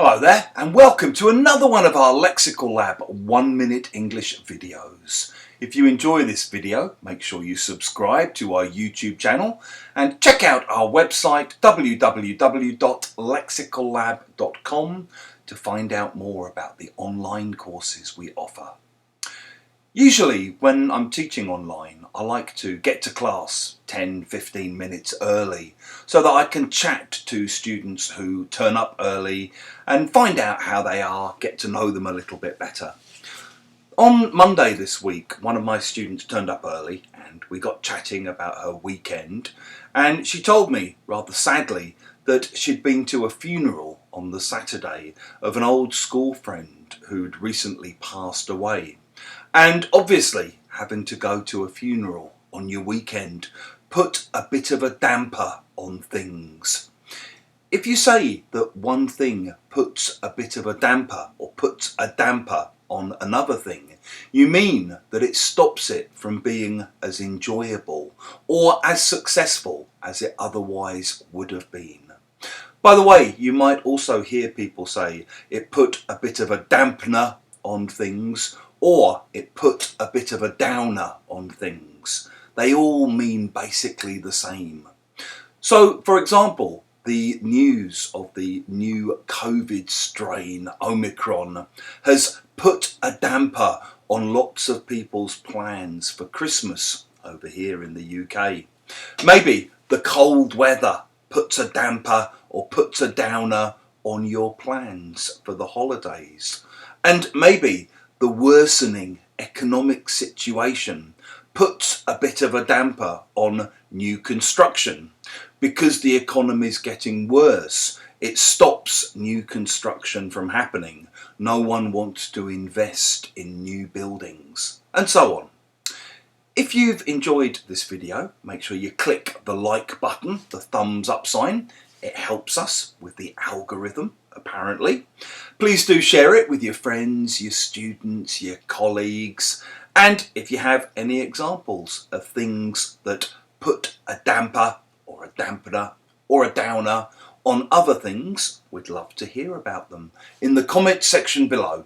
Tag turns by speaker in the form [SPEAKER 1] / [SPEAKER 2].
[SPEAKER 1] Hello there and welcome to another one of our Lexical Lab 1 Minute English videos. If you enjoy this video, make sure you subscribe to our YouTube channel and check out our website www.lexicallab.com to find out more about the online courses we offer. Usually when I'm teaching online, I like to get to class 10-15 minutes early so that I can chat to students who turn up early and find out how they are, get to know them a little bit better. On Monday this week, one of my students turned up early and we got chatting about her weekend, and she told me, rather sadly, that she'd been to a funeral on the Saturday of an old school friend who'd recently passed away. And obviously, having to go to a funeral on your weekend put a bit of a damper on things. If you say that one thing puts a bit of a damper or puts a damper on another thing, you mean that it stops it from being as enjoyable or as successful as it otherwise would have been. By the way, you might also hear people say it put a bit of a dampener on things, or it put a bit of a downer on things. They all mean basically the same. So, for example, the news of the new COVID strain, Omicron, has put a damper on lots of people's plans for Christmas over here in the UK. Maybe the cold weather puts a damper or puts a downer on your plans for the holidays. And maybe the worsening economic situation puts a bit of a damper on new construction. Because the economy is getting worse, it stops new construction from happening. No one wants to invest in new buildings, and so on. If you've enjoyed this video, make sure you click the like button, the thumbs up sign. It helps us with the algorithm, apparently. Please do share it with your friends, your students, your colleagues. And if you have any examples of things that put a damper or a dampener or a downer on other things, we'd love to hear about them in the comment section below.